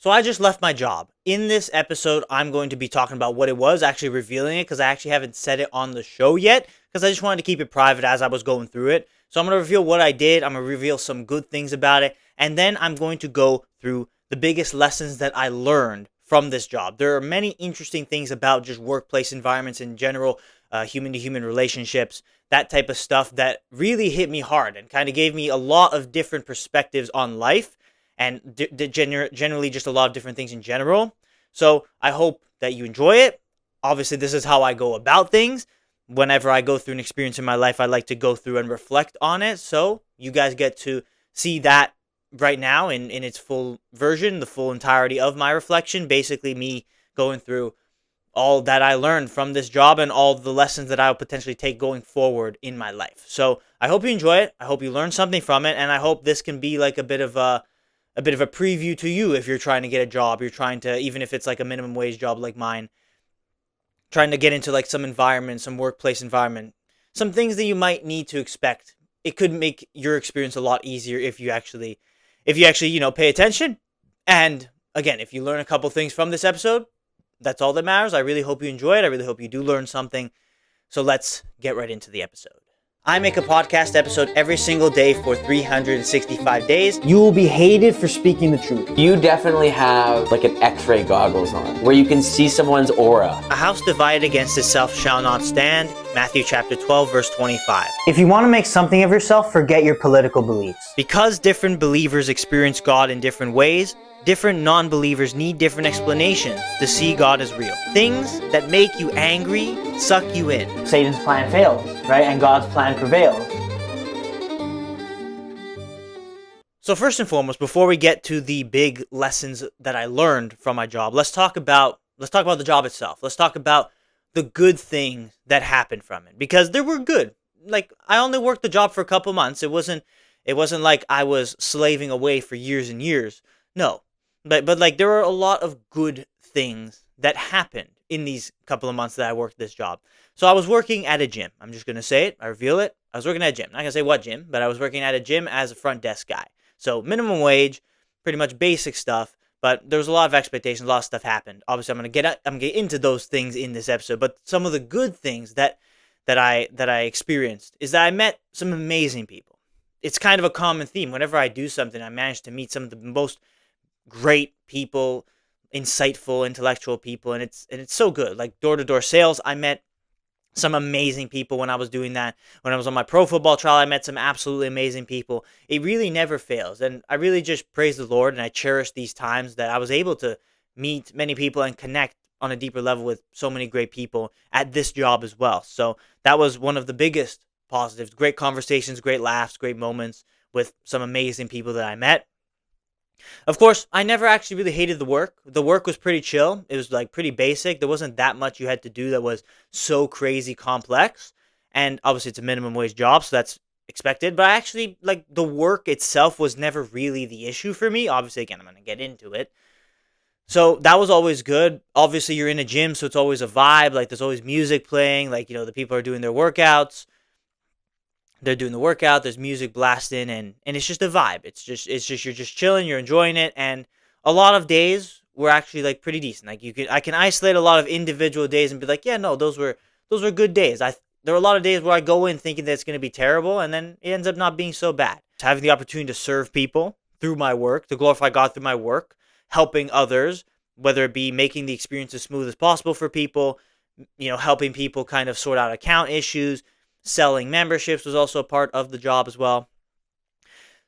So I just left my job. In this episode, I'm going to be talking about what it was, actually revealing it, because I actually haven't said it on the show yet, because I just wanted to keep it private as I was going through it. So I'm going to reveal what I did. I'm going to reveal some good things about it, and then I'm going to go through the biggest lessons that I learned from this job. There are many interesting things about just workplace environments in general, human-to-human relationships, that type of stuff that really hit me hard and kind of gave me a lot of different perspectives on life and generally just a lot of different things in general. So I hope that you enjoy it. Obviously, this is how I go about things. Whenever I go through an experience in my life, I like to go through and reflect on it. So you guys get to see that right now in its full version, the full entirety of my reflection. Basically, me going through all that I learned from this job and all the lessons that I'll potentially take going forward in my life. So I hope you enjoy it. I hope you learn something from it, and I hope this can be like a bit of a preview to you if you're trying to get a job. You're trying to, even if it's like a minimum wage job like mine, trying to get into like some environment, some workplace environment, some things that you might need to expect. It could make your experience a lot easier if you actually pay attention. And again, if you learn a couple things from this episode, that's all that matters. I really hope you enjoy it. I really hope you do learn something. So let's get right into the episode. I make a podcast episode every single day for 365 days. You will be hated for speaking the truth. You definitely have like an X-ray goggles on where you can see someone's aura. A house divided against itself shall not stand. Matthew chapter 12, verse 25. If you want to make something of yourself, forget your political beliefs. Because different believers experience God in different ways, different non-believers need different explanations to see God as real. Things that make you angry suck you in. Satan's plan fails, right? And God's plan prevails. So first and foremost, before we get to the big lessons that I learned from my job, let's talk about the job itself. Let's talk about the good things that happened from it, because there were good. Like, I only worked the job for a couple months. It wasn't like I was slaving away for years and years. No. But like, there were a lot of good things that happened in these couple of months that I worked this job. So I was working at a gym. I'm just going to say it. I reveal it. I was working at a gym. I'm not going to say what gym, but I was working at a gym as a front desk guy. So minimum wage, pretty much basic stuff, but there was a lot of expectations, a lot of stuff happened. Obviously, I'm going to get into those things in this episode, but some of the good things that I experienced is that I met some amazing people. It's kind of a common theme. Whenever I do something, I manage to meet some of the most great people, insightful, intellectual people, and it's so good. Like door-to-door sales, I met some amazing people when I was doing that. When I was on my pro football trial, I met some absolutely amazing people. It really never fails, and I really just praise the Lord, and I cherish these times that I was able to meet many people and connect on a deeper level with so many great people at this job as well. So that was one of the biggest positives. Great conversations, great laughs, great moments with some amazing people that I met. Of course, I never actually really hated the work. The work was pretty chill. It was like pretty basic. There wasn't that much you had to do that was so crazy complex. And obviously it's a minimum wage job, so that's expected. But actually, like, the work itself was never really the issue for me. Obviously, again, I'm going to get into it. So that was always good. Obviously, you're in a gym, so it's always a vibe. Like, there's always music playing. Like, the people are doing their workouts. They're doing the workout, there's music blasting, and it's just a vibe. It's just you're just chilling, you're enjoying it, and a lot of days were actually like pretty decent. Like, I can isolate a lot of individual days and be like, yeah, no, those were good days. There are a lot of days where I go in thinking that it's going to be terrible, and then it ends up not being so bad. Having the opportunity to serve people through my work, to glorify God through my work, helping others, whether it be making the experience as smooth as possible for people, helping people kind of sort out account issues. Selling memberships was also a part of the job as well.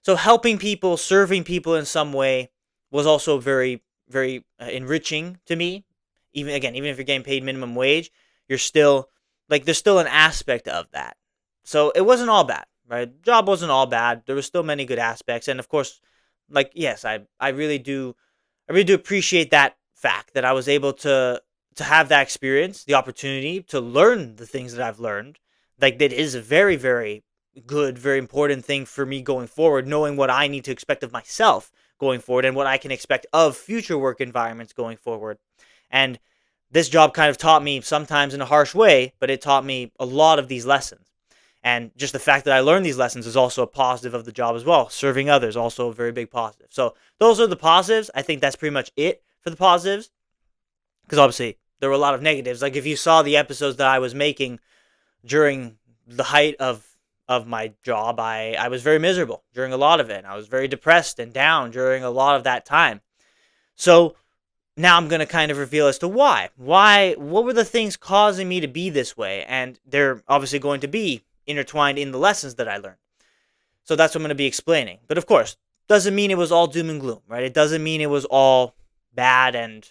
So helping people, serving people in some way was also very, very enriching to me. Even if you're getting paid minimum wage, you're still, like, there's still an aspect of that. So it wasn't all bad, right? The job wasn't all bad. There were still many good aspects. And of course, like, yes, I really do appreciate that fact that I was able to have that experience, the opportunity to learn the things that I've learned. Like, that is a very, very good, very important thing for me going forward, knowing what I need to expect of myself going forward and what I can expect of future work environments going forward. And this job kind of taught me, sometimes in a harsh way, but it taught me a lot of these lessons. And just the fact that I learned these lessons is also a positive of the job as well. Serving others, also a very big positive. So those are the positives. I think that's pretty much it for the positives. Because obviously there were a lot of negatives. Like if you saw the episodes that I was making during the height of my job, I was very miserable during a lot of it. I was very depressed and down during a lot of that time. So now I'm going to kind of reveal as to why. What were the things causing me to be this way? And they're obviously going to be intertwined in the lessons that I learned. So that's what I'm going to be explaining. But of course, doesn't mean it was all doom and gloom, right? It doesn't mean it was all bad and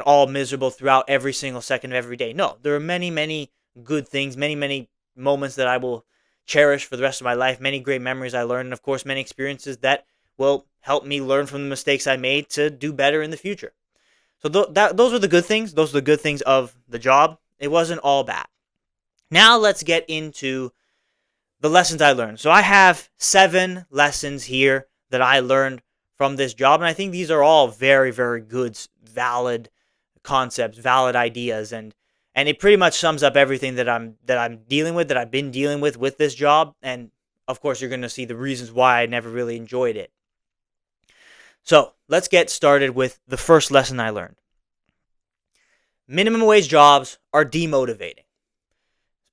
all miserable throughout every single second of every day. No, there are many, many good things, many, many moments that I will cherish for the rest of my life, many great memories I learned, and of course, many experiences that will help me learn from the mistakes I made to do better in the future. So those are the good things. Those are the good things of the job. It wasn't all bad. Now let's get into the lessons I learned. So I have 7 lessons here that I learned from this job, and I think these are all very, very good, valid concepts, valid ideas, and it pretty much sums up everything that I'm dealing with, that I've been dealing with this job, and of course you're going to see the reasons why I never really enjoyed it. So let's get started with the first lesson I learned. Minimum wage jobs are demotivating.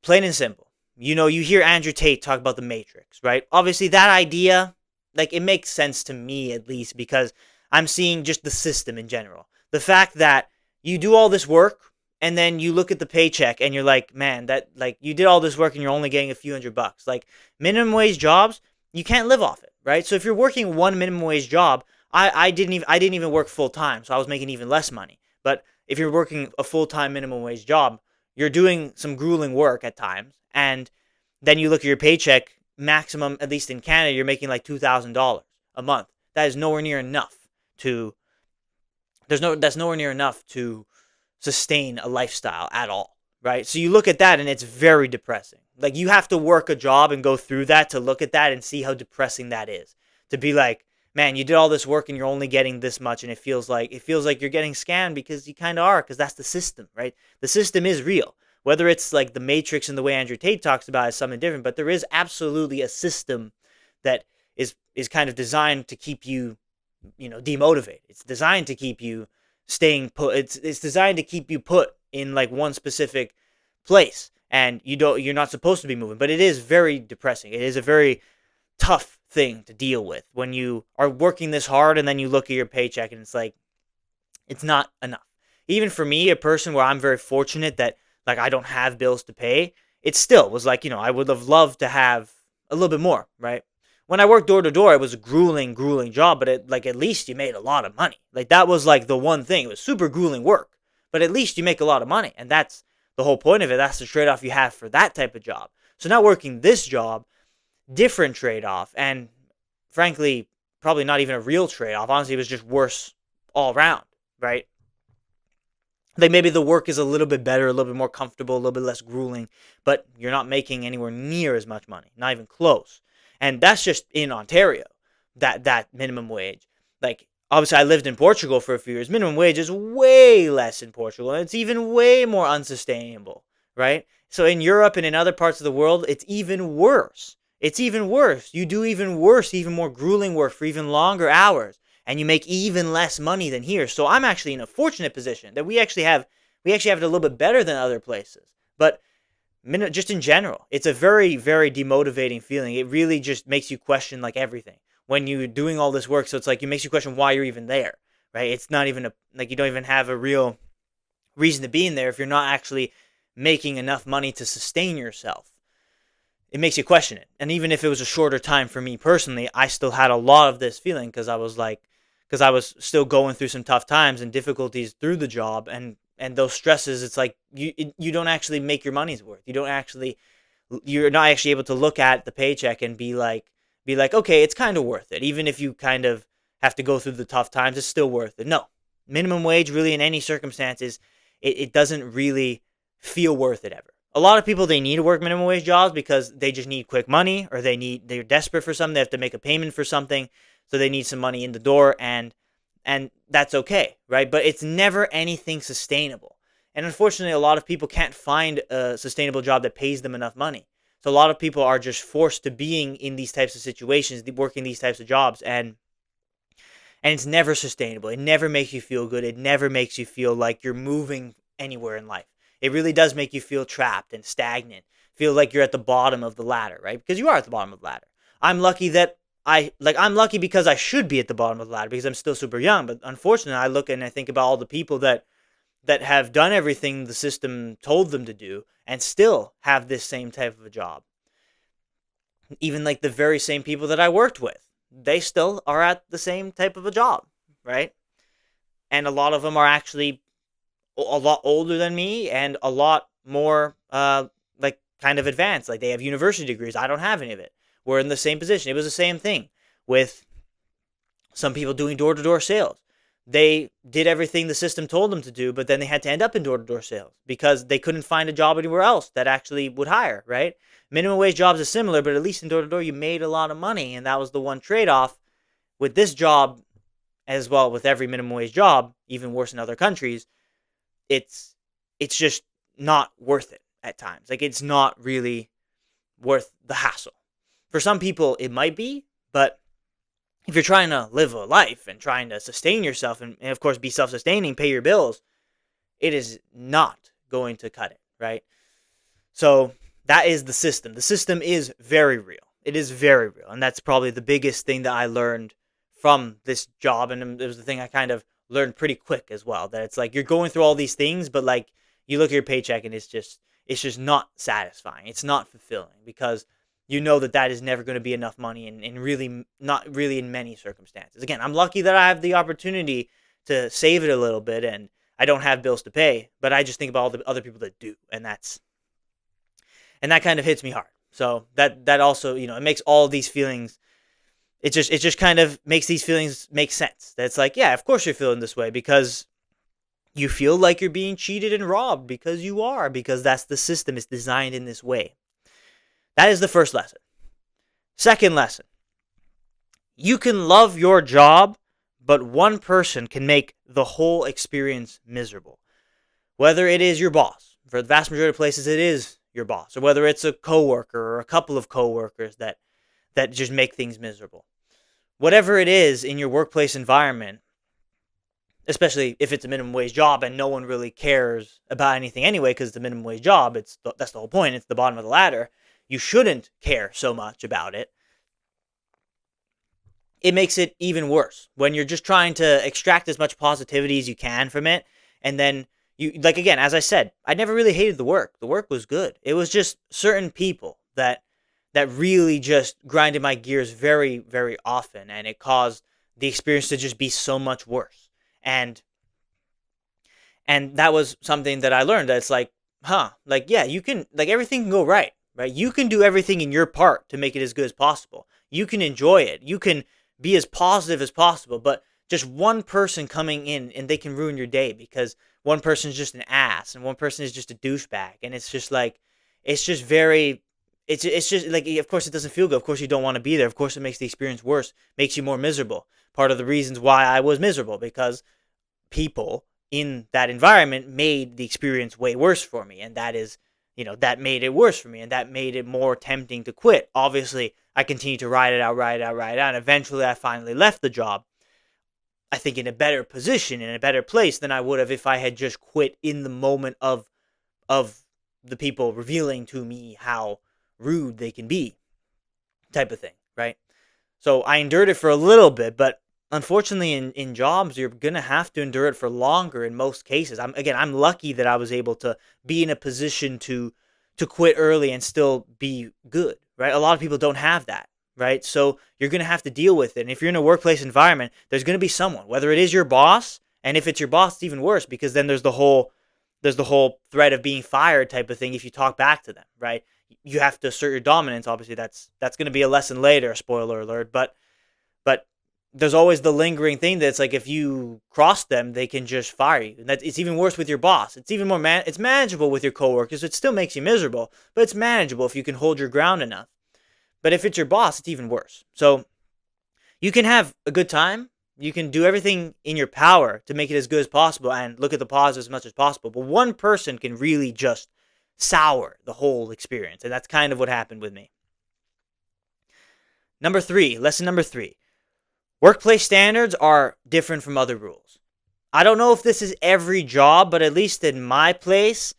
Plain and simple. You know, you hear Andrew Tate talk about the Matrix, right? Obviously, that idea, like, it makes sense to me at least because I'm seeing just the system in general. The fact that you do all this work and then you look at the paycheck and you're like, man, that, like, you did all this work and you're only getting a few $100. Like, minimum wage jobs, you can't live off it, right? So if you're working one minimum wage job, I didn't even work full time, so I was making even less money. But if you're working a full-time minimum wage job, you're doing some grueling work at times, and then you look at your paycheck, maximum, at least in Canada, you're making like $2,000 a month. That is nowhere near enough to, that's nowhere near enough to sustain a lifestyle at all, right? So you look at that and it's very depressing. Like, you have to work a job and go through that to look at that and see how depressing that is. To be like, man, you did all this work and you're only getting this much, and it feels like you're getting scammed, because you kind of are, because that's the system, right? The system is real. Whether it's like the Matrix and the way Andrew Tate talks about is something different, but there is absolutely a system that is kind of designed to keep you, demotivated. It's designed to keep you staying put. It's designed to keep you put in like one specific place, and you're not supposed to be moving. But it is very depressing. It is a very tough thing to deal with when you are working this hard and then you look at your paycheck and it's like, it's not enough. Even for me, a person where I'm very fortunate that, like, I don't have bills to pay, it still was like, I would have loved to have a little bit more, right? When I worked door to door, it was a grueling, grueling job, but at least you made a lot of money. Like, that was like the one thing. It was super grueling work, but at least you make a lot of money, and that's the whole point of it. That's the trade-off you have for that type of job. So now working this job, different trade-off, and frankly, probably not even a real trade-off. Honestly, it was just worse all around, right? Like, maybe the work is a little bit better, a little bit more comfortable, a little bit less grueling, but you're not making anywhere near as much money, not even close. And that's just in Ontario, that minimum wage. Like, obviously, I lived in Portugal for a few years. Minimum wage is way less in Portugal, and it's even way more unsustainable, right? So in Europe and in other parts of the world, it's even worse. It's even worse. You do even worse, even more grueling work for even longer hours, and you make even less money than here. So I'm actually in a fortunate position that we actually have it a little bit better than other places. But just in general, it's a very, very demotivating feeling. It really just makes you question like everything when you're doing all this work. So it's like, it makes you question why you're even there, right? It's not even like you don't even have a real reason to be in there if you're not actually making enough money to sustain yourself. It makes you question it. And even if it was a shorter time for me personally, I still had a lot of this feeling because I was still going through some tough times and difficulties through the job, and those stresses. It's like you don't actually make your money's worth. You're not actually able to look at the paycheck and be like, okay, it's kind of worth it. Even if you kind of have to go through the tough times, it's still worth it. No, minimum wage really in any circumstances, it doesn't really feel worth it ever. A lot of people, they need to work minimum wage jobs because they just need quick money, or they're desperate for something. They have to make a payment for something, so they need some money in the door, and that's okay, right? But it's never anything sustainable. And unfortunately, a lot of people can't find a sustainable job that pays them enough money. So a lot of people are just forced to being in these types of situations, working these types of jobs, and it's never sustainable. It never makes you feel good. It never makes you feel like you're moving anywhere in life. It really does make you feel trapped and stagnant. Feel like you're at the bottom of the ladder, right? Because you are at the bottom of the ladder. I'm lucky that I'm lucky because I should be at the bottom of the ladder because I'm still super young. But unfortunately, I look and I think about all the people that have done everything the system told them to do and still have this same type of a job. Even like the very same people that I worked with, they still are at the same type of a job, right? And a lot of them are actually a lot older than me and a lot more like kind of advanced. Like they have university degrees. I don't have any of it. We're in the same position. It was the same thing with some people doing door to door sales. They did everything the system told them to do, but then they had to end up in door to door sales because they couldn't find a job anywhere else that actually would hire, right? Minimum wage jobs is similar, but at least in door to door, you made a lot of money. And that was the one trade off with this job, as well with every minimum wage job, even worse in other countries. It's it's just not worth it at times. Like it's not really worth the hassle. For some people, it might be, but if you're trying to live a life and trying to sustain yourself and of course be self-sustaining, pay your bills, it is not going to cut it, right? So that is the system. The system is very real. It is very real. And that's probably the biggest thing that I learned from this job. And it was the thing I kind of learned pretty quick as well. That it's like you're going through all these things, but like you look at your paycheck and it's just not satisfying. It's not fulfilling because you know that that is never going to be enough money and really not really in many circumstances. Again, I'm lucky that I have the opportunity to save it a little bit and I don't have bills to pay, but I just think about all the other people that do, and that kind of hits me hard. So that also, it makes all these feelings. It just kind of makes these feelings make sense. That's like, yeah, of course you're feeling this way because you feel like you're being cheated and robbed because you are, because that's the system is designed in this way. That is the first lesson. Second lesson: you can love your job, but one person can make the whole experience miserable. Whether it is your boss, for the vast majority of places, it is your boss, or whether it's a coworker or a couple of coworkers that just make things miserable. Whatever it is in your workplace environment, especially if it's a minimum wage job and no one really cares about anything anyway because it's a minimum wage job, that's the whole point. It's the bottom of the ladder. You shouldn't care so much about it. It makes it even worse when you're just trying to extract as much positivity as you can from it, and then you, like, again, as I said, I never really hated the work. The work was good. It was just certain people that really just grinded my gears very, very often, and it caused the experience to just be so much worse. And that was something that I learned, that it's like, like, yeah, you can, like, everything can go right, right? You can do everything in your part to make it as good as possible. You can enjoy it. You can be as positive as possible, but just one person coming in and they can ruin your day because one person is just an ass and one person is just a douchebag. And it's just like, it's just very, it's just like, of course it doesn't feel good. Of course you don't want to be there. Of course it makes the experience worse, makes you more miserable. Part of the reasons why I was miserable, because people in that environment made the experience way worse for me. And that is, that made it worse for me, and that made it more tempting to quit. Obviously, I continued to ride it out, ride it out, ride it out, and eventually I finally left the job. I think in a better position, in a better place than I would have if I had just quit in the moment of the people revealing to me how rude they can be, type of thing, right? So I endured it for a little bit, but unfortunately in jobs, you're going to have to endure it for longer in most cases. I'm lucky that I was able to be in a position to quit early and still be good, right? A lot of people don't have that, right? So you're going to have to deal with it. And if you're in a workplace environment, there's going to be someone, whether it is your boss, and if it's your boss, it's even worse because then there's the whole threat of being fired type of thing if you talk back to them, right? You have to assert your dominance. Obviously, that's going to be a lesson later, spoiler alert, but there's always the lingering thing that's like if you cross them, they can just fire you. And it's even worse with your boss. It's even more it's manageable with your coworkers. It still makes you miserable, but it's manageable if you can hold your ground enough. But if it's your boss, it's even worse. So you can have a good time. You can do everything in your power to make it as good as possible and look at the positives as much as possible. But one person can really just sour the whole experience. And that's kind of what happened with me. Lesson number three. Workplace standards are different from other rules. I don't know if this is every job, but at least in my place,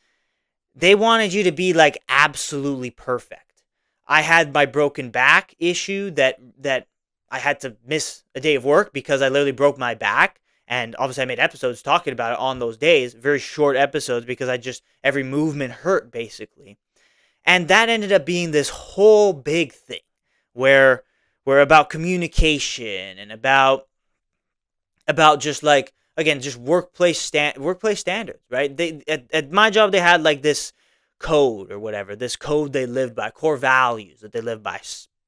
they wanted you to be like absolutely perfect. I had my broken back issue that I had to miss a day of work because I literally broke my back. And obviously I made episodes talking about it on those days, very short episodes because every movement hurt basically. And that ended up being this whole big thing where we're about communication and about just like, again, just workplace standards, right? They at my job they had like this code or whatever, this code they lived by, core values that they live by.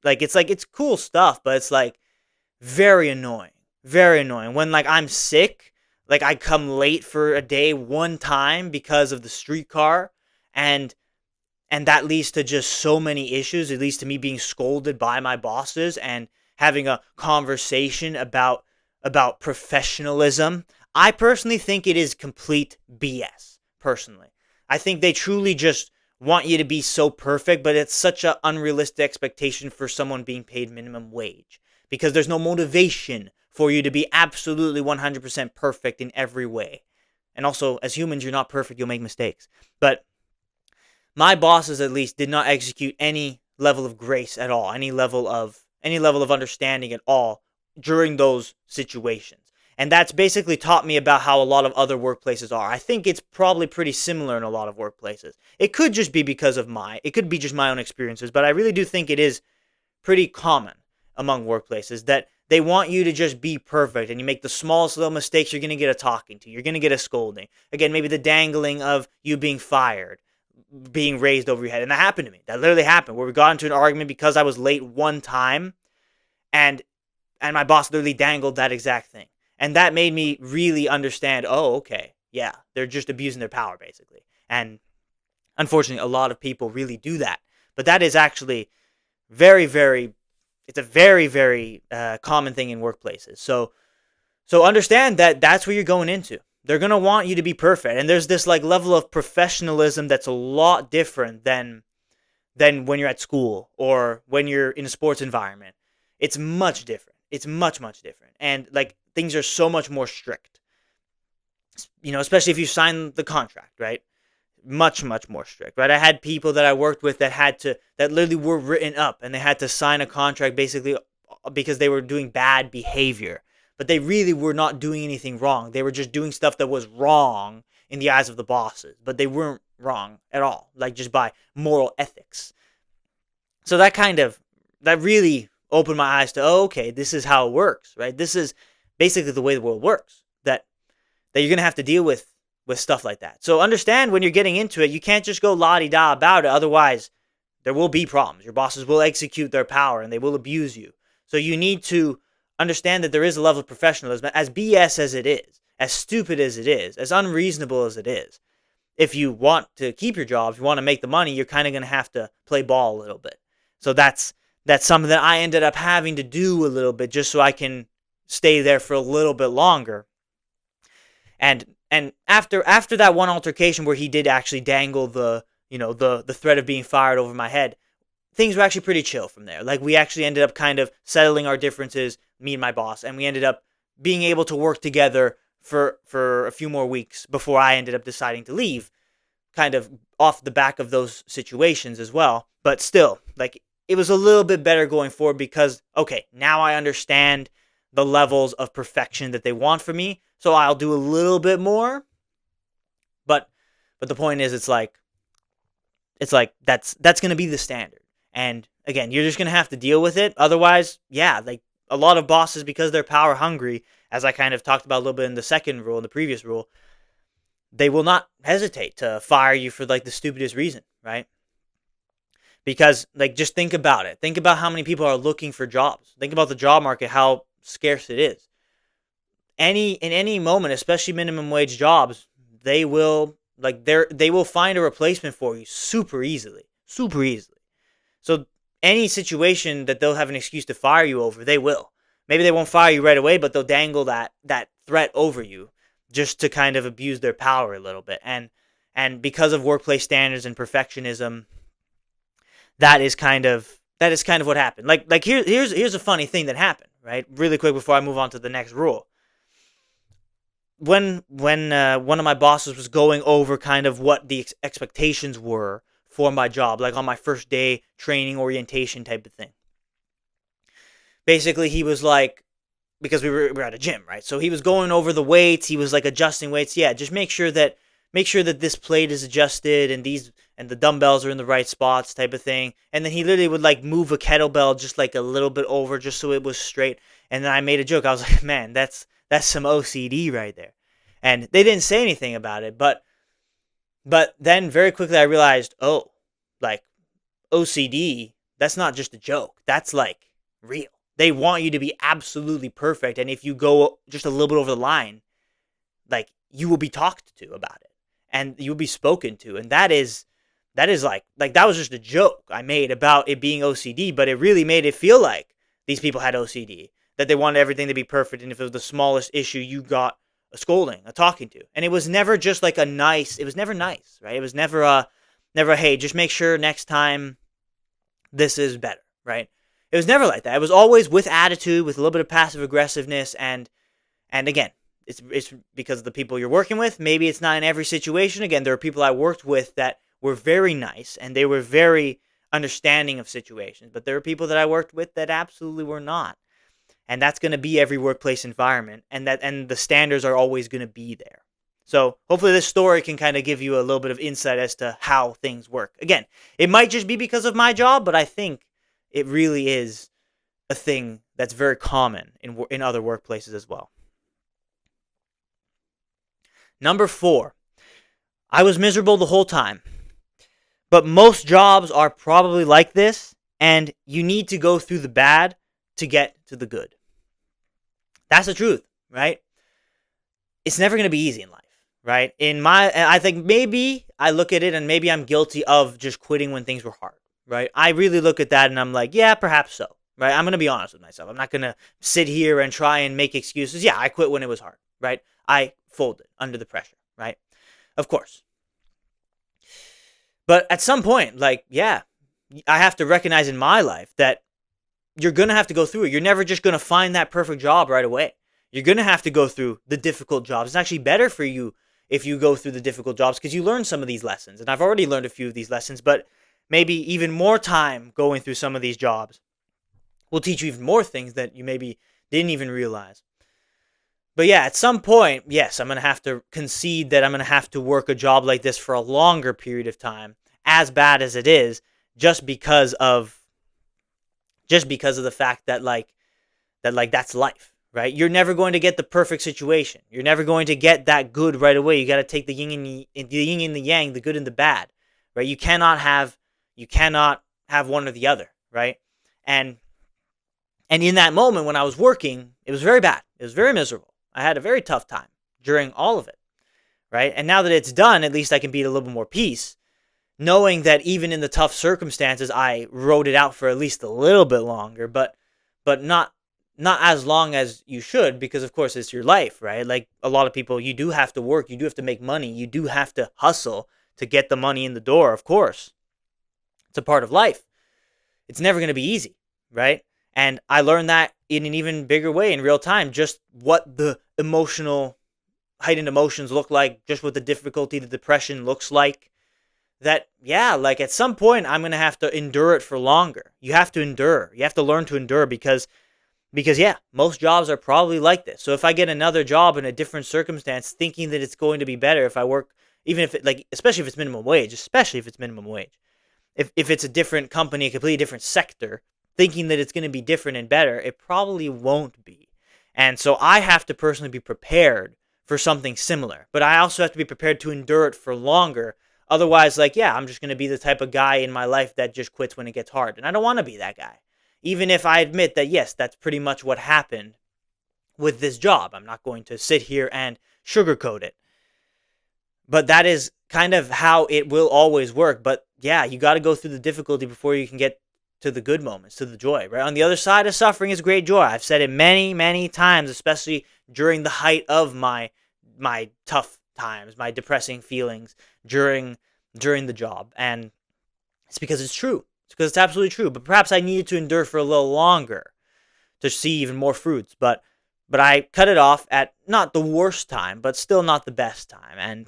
Like it's cool stuff, but it's like very annoying. Very annoying. When like I'm sick, like I come late for a day one time because of the streetcar, and that leads to just so many issues. It leads to me being scolded by my bosses and having a conversation about professionalism. I personally think it is complete BS. Personally, I think they truly just want you to be so perfect, but it's such an unrealistic expectation for someone being paid minimum wage because there's no motivation for you to be absolutely 100% perfect in every way. And also, as humans, you're not perfect. You'll make mistakes. But my bosses at least did not execute any level of grace at all, any level of understanding at all during those situations. And that's basically taught me about how a lot of other workplaces are. I think it's probably pretty similar in a lot of workplaces. It could just be because of it could be just my own experiences, but I really do think it is pretty common among workplaces that they want you to just be perfect, and you make the smallest little mistakes, you're going to get a talking to. You're going to get a scolding. Again, maybe the dangling of you being fired, being raised over your head. And that happened to me. That literally happened where we got into an argument because I was late one time, and my boss literally dangled that exact thing. And that made me really understand, oh, okay, yeah, they're just abusing their power basically. And unfortunately, a lot of people really do that. But that is actually very, very, it's a very, very common thing in workplaces. So understand that that's what you're going into. They're going to want you to be perfect. And there's this like level of professionalism that's a lot different than when you're at school or when you're in a sports environment. It's much different. It's much, much different. And like things are so much more strict. Especially if you sign the contract, right? Much, much more strict, right? I had people that I worked with that literally were written up and they had to sign a contract basically because they were doing bad behavior. But they really were not doing anything wrong. They were just doing stuff that was wrong in the eyes of the bosses, but they weren't wrong at all, like just by moral ethics. So that really opened my eyes to, oh, okay, this is how it works, right? This is basically the way the world works, that you're going to have to deal with stuff like that. So understand when you're getting into it, you can't just go la-di-da about it. Otherwise, there will be problems. Your bosses will execute their power and they will abuse you. So you need to understand that there is a level of professionalism, as BS as it is, as stupid as it is, as unreasonable as it is. If you want to keep your job, if you want to make the money, you're kind of going to have to play ball a little bit. So that's something that I ended up having to do a little bit just so I can stay there for a little bit longer. And after that one altercation where he did actually dangle the threat of being fired over my head, things were actually pretty chill from there. Like we actually ended up kind of settling our differences, me and my boss, and we ended up being able to work together for a few more weeks before I ended up deciding to leave, kind of off the back of those situations as well. But still, like it was a little bit better going forward because, okay, now I understand the levels of perfection that they want from me, so I'll do a little bit more. But the point is, it's like that's going to be the standard. And again, you're just going to have to deal with it. Otherwise, yeah, like a lot of bosses, because they're power hungry, as I kind of talked about a little bit in the second rule, in the previous rule, they will not hesitate to fire you for like the stupidest reason, right? Because like just think about it. Think about how many people are looking for jobs. Think about the job market, how scarce it is. In any moment, especially minimum wage jobs, they will find a replacement for you super easily. Super easily. So any situation that they'll have an excuse to fire you over, they will. Maybe they won't fire you right away, but they'll dangle that threat over you just to kind of abuse their power a little bit. And And because of workplace standards and perfectionism, that is kind of what happened. Here's a funny thing that happened, right? Really quick before I move on to the next rule. When one of my bosses was going over kind of what the expectations were for my job, like on my first day training orientation type of thing. Basically, he was like, because we were at a gym, right? So he was going over the weights. He was like adjusting weights. Yeah, just make sure that this plate is adjusted and the dumbbells are in the right spots, type of thing. And then he literally would like move a kettlebell just like a little bit over, just so it was straight. And then I made a joke. I was like, man, that's some OCD right there. And they didn't say anything about it, but then very quickly I realized, oh, like OCD, that's not just a joke. That's like real. They want you to be absolutely perfect, and if you go just a little bit over the line, like you will be talked to about it, and you will be spoken to, and that is like that was just a joke I made about it being OCD, but it really made it feel like these people had OCD, that they wanted everything to be perfect, and if it was the smallest issue, you got a scolding, a talking to, and it was never just like it was never nice, right? It was never hey, just make sure next time this is better, right? It was never like that. It was always with attitude, with a little bit of passive aggressiveness, and again, it's because of the people you're working with. Maybe it's not in every situation. Again, there are people I worked with that were very nice and they were very understanding of situations, but there are people that I worked with that absolutely were not. And that's going to be every workplace environment, and the standards are always going to be there. So hopefully this story can kind of give you a little bit of insight as to how things work. Again, it might just be because of my job, but I think it really is a thing that's very common in other workplaces as well. Number 4, I was miserable the whole time. But most jobs are probably like this, and you need to go through the bad to get to the good. That's the truth, right? It's never going to be easy in life, right? I think maybe I look at it and maybe I'm guilty of just quitting when things were hard, right? I really look at that and I'm like, yeah, perhaps so, right? I'm going to be honest with myself. I'm not going to sit here and try and make excuses. Yeah, I quit when it was hard, right? I folded under the pressure, right? Of course. But at some point, like, yeah, I have to recognize in my life that you're going to have to go through it. You're never just going to find that perfect job right away. You're going to have to go through the difficult jobs. It's actually better for you if you go through the difficult jobs because you learn some of these lessons. And I've already learned a few of these lessons, but maybe even more time going through some of these jobs will teach you even more things that you maybe didn't even realize. But yeah, at some point, yes, I'm going to have to concede that I'm going to have to work a job like this for a longer period of time, as bad as it is, just because of the fact that that's life, right? You're never going to get the perfect situation. You're never going to get that good right away. You got to take the yin and the yang, the good and the bad, right? You cannot have one or the other, right? And in that moment when I was working, it was very bad. It was very miserable. I had a very tough time during all of it, right? And now that it's done, at least I can be at a little bit more peace, knowing that even in the tough circumstances, I rode it out for at least a little bit longer, but not as long as you should, because of course it's your life, right? Like a lot of people, you do have to work, you do have to make money, you do have to hustle to get the money in the door, of course. It's a part of life. It's never going to be easy, right? And I learned that in an even bigger way in real time, just what the heightened emotions look like, just what the difficulty, the depression looks like. That, yeah, like at some point I'm going to have to endure it for longer. You have to endure. You have to learn to endure because yeah, most jobs are probably like this. So if I get another job in a different circumstance thinking that it's going to be better if I work, even if it, like, especially if it's minimum wage, if it's a different company, a completely different sector, thinking that it's going to be different and better, it probably won't be. And so I have to personally be prepared for something similar, but I also have to be prepared to endure it for longer. Otherwise, like, yeah, I'm just going to be the type of guy in my life that just quits when it gets hard. And I don't want to be that guy. Even if I admit that, yes, that's pretty much what happened with this job. I'm not going to sit here and sugarcoat it. But that is kind of how it will always work. But yeah, you got to go through the difficulty before you can get to the good moments, to the joy, right? On the other side of suffering is great joy. I've said it many, many times, especially during the height of my tough times, my depressing feelings during the job, and it's because it's true. It's because it's absolutely true. But perhaps I needed to endure for a little longer to see even more fruits. But I cut it off at not the worst time, but still not the best time.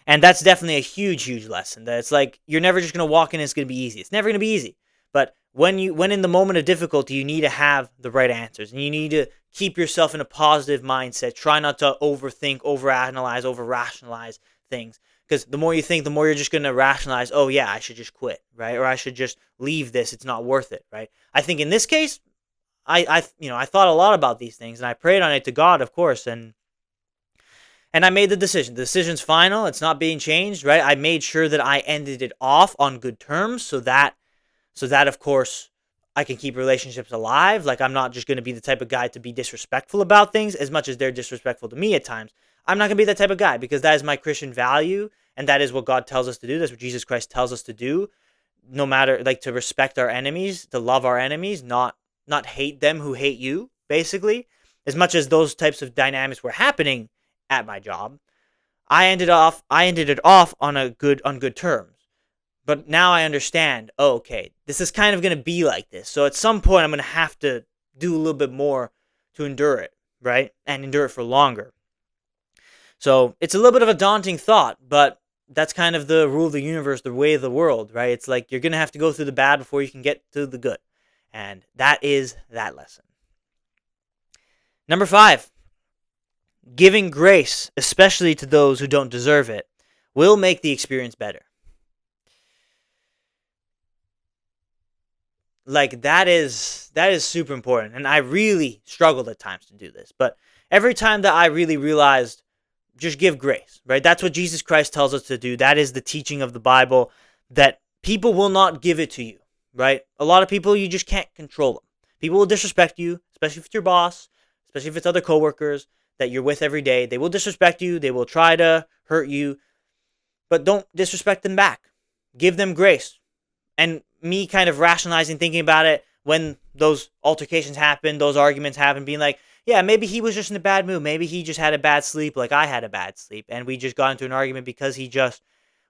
And that's definitely a huge lesson. That it's like you're never just gonna walk in and it's gonna be easy. It's never gonna be easy. But when in the moment of difficulty, you need to have the right answers, and you need to keep yourself in a positive mindset. Try not to overthink, overanalyze, over-rationalize things. Because the more you think, the more you're just gonna rationalize. Oh yeah, I should just quit, right? Or I should just leave this. It's not worth it, right? I think in this case, I thought a lot about these things, and I prayed on it to God, of course, and I made the decision. The decision's final. It's not being changed, right? I made sure that I ended it off on good terms, so that of course I can keep relationships alive. Like, I'm not just going to be the type of guy to be disrespectful about things as much as they're disrespectful to me at times. I'm not going to be that type of guy, because that is my Christian value, and that is what God tells us to do. That's what Jesus Christ tells us to do. No matter, like, to respect our enemies, to love our enemies, not hate them who hate you, basically. As much as those types of dynamics were happening at my job, I ended it off on good terms. But now I understand, oh, okay, this is kind of going to be like this. So at some point, I'm going to have to do a little bit more to endure it, right? And endure it for longer. So it's a little bit of a daunting thought, but that's kind of the rule of the universe, the way of the world, right? It's like you're going to have to go through the bad before you can get to the good. And that is that lesson. Number 5, giving grace, especially to those who don't deserve it, will make the experience better. Like, that is super important, and I really struggled at times to do this. But every time that I really realized, just give grace, right? That's what Jesus Christ tells us to do. That is the teaching of the Bible, that people will not give it to you, right? A lot of people, you just can't control them. People will disrespect you, especially if it's your boss, especially if it's other coworkers that you're with every day. They will disrespect you. They will try to hurt you, but don't disrespect them back. Give them grace. And me kind of rationalizing, thinking about it when those altercations happen, those arguments happen, being like, yeah, maybe he was just in a bad mood. Maybe he just had a bad sleep like I had a bad sleep. And we just got into an argument because he just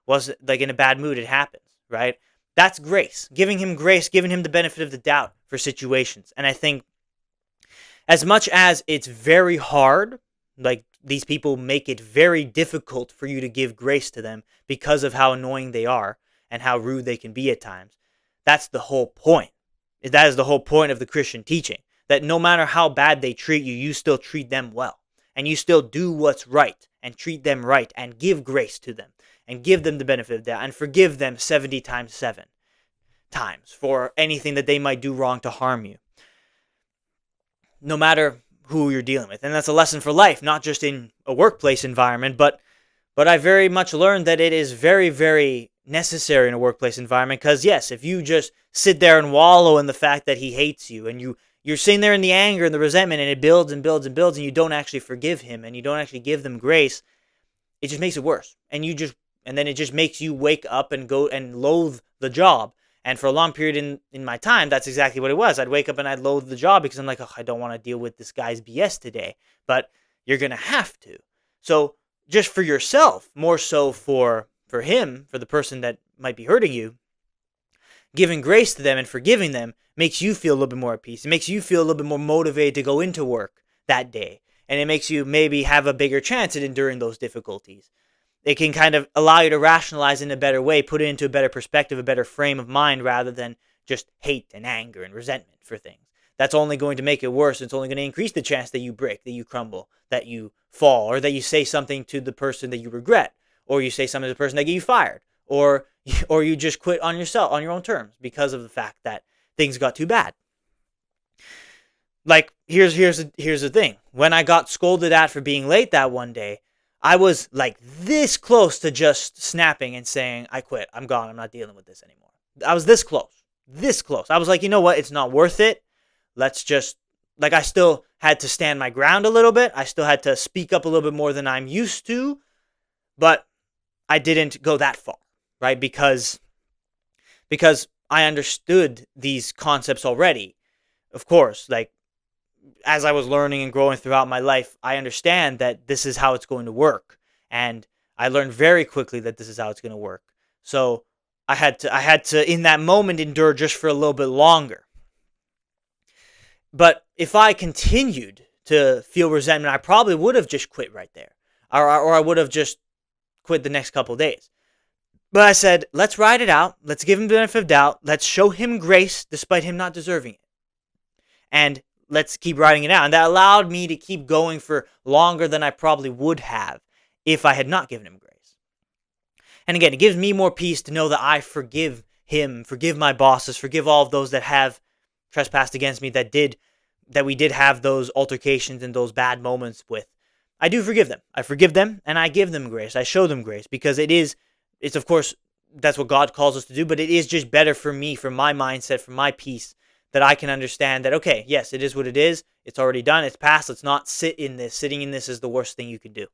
was like in a bad mood. It happens, right? That's grace. Giving him grace, giving him the benefit of the doubt for situations. And I think as much as it's very hard, like, these people make it very difficult for you to give grace to them because of how annoying they are and how rude they can be at times. That's the whole point. That is the whole point of the Christian teaching. That no matter how bad they treat you, you still treat them well. And you still do what's right and treat them right and give grace to them and give them the benefit of the doubt and forgive them 70 times 7 times for anything that they might do wrong to harm you. No matter who you're dealing with. And that's a lesson for life, not just in a workplace environment, but I very much learned that it is very, very necessary in a workplace environment, because yes, if you just sit there and wallow in the fact that he hates you, and you're sitting there in the anger and the resentment, and it builds and builds and builds, and you don't actually forgive him and you don't actually give them grace, it just makes it worse. And then it just makes you wake up and go and loathe the job. And for a long period in my time, that's exactly what it was. I'd wake up and I'd loathe the job because I'm like, oh, I don't want to deal with this guy's BS today. But you're going to have to. So just for yourself, more so for him, for the person that might be hurting you, giving grace to them and forgiving them makes you feel a little bit more at peace. It makes you feel a little bit more motivated to go into work that day. And it makes you maybe have a bigger chance at enduring those difficulties. It can kind of allow you to rationalize in a better way, put it into a better perspective, a better frame of mind, rather than just hate and anger and resentment for things. That's only going to make it worse. It's only going to increase the chance that you break, that you crumble, that you fall, or that you say something to the person that you regret, or you say something to the person that get you fired, or you just quit on yourself, on your own terms, because of the fact that things got too bad. Like, here's the thing. When I got scolded at for being late that one day, I was like this close to just snapping and saying, I quit. I'm gone. I'm not dealing with this anymore. I was this close. This close. I was like, you know what? It's not worth it. Let's just, like, I still had to stand my ground a little bit. I still had to speak up a little bit more than I'm used to. But I didn't go that far, right? Because I understood these concepts already. Of course, like, as I was learning and growing throughout my life, I understand that this is how it's going to work. And I learned very quickly that this is how it's going to work. So I had to in that moment endure just for a little bit longer. But if I continued to feel resentment, I probably would have just quit right there. Or I would have just quit the next couple days. But I said, let's ride it out. Let's give him the benefit of doubt. Let's show him grace despite him not deserving it. And let's keep riding it out. And that allowed me to keep going for longer than I probably would have if I had not given him grace. And again, it gives me more peace to know that I forgive him, forgive my bosses, forgive all of those that have trespassed against me, that we did have those altercations and those bad moments with. I do forgive them. I forgive them and I give them grace. I show them grace because it's of course, that's what God calls us to do, but it is just better for me, for my mindset, for my peace, that I can understand that, okay, yes, it is what it is. It's already done. It's past. Let's not sit in this. Sitting in this is the worst thing you could do.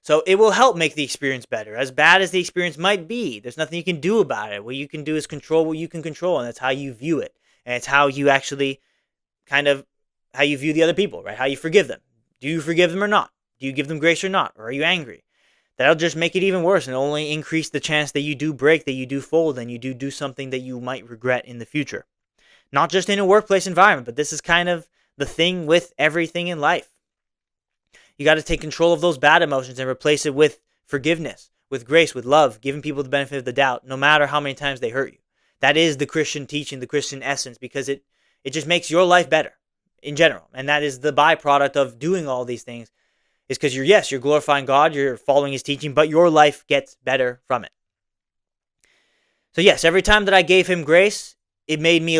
So it will help make the experience better. As bad as the experience might be, there's nothing you can do about it. What you can do is control what you can control, and that's how you view it. And it's how you actually how you view the other people, right? How you forgive them. Do you forgive them or not? Do you give them grace or not? Or are you angry? That'll just make it even worse and only increase the chance that you do break, that you do fold, and you do something that you might regret in the future. Not just in a workplace environment, but this is kind of the thing with everything in life. You got to take control of those bad emotions and replace it with forgiveness, with grace, with love, giving people the benefit of the doubt, no matter how many times they hurt you. That is the Christian teaching, the Christian essence, because it just makes your life better in general. And that is the byproduct of doing all these things, is because you're glorifying God, you're following his teaching, but your life gets better from it. So yes, every time that I gave him grace, it made me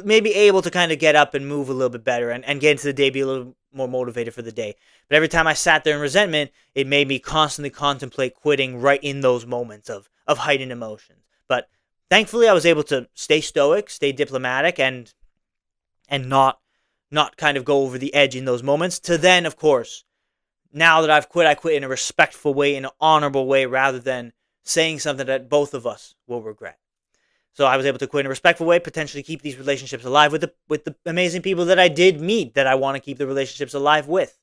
maybe able to kind of get up and move a little bit better and get into the day, be a little more motivated for the day. But every time I sat there in resentment, it made me constantly contemplate quitting right in those moments of heightened emotions. But thankfully, I was able to stay stoic, stay diplomatic, and not kind of go over the edge in those moments. To then, of course, now that I've quit, I quit in a respectful way, in an honorable way, rather than saying something that both of us will regret. So I was able to quit in a respectful way, potentially keep these relationships alive with the amazing people that I did meet, that I want to keep the relationships alive with.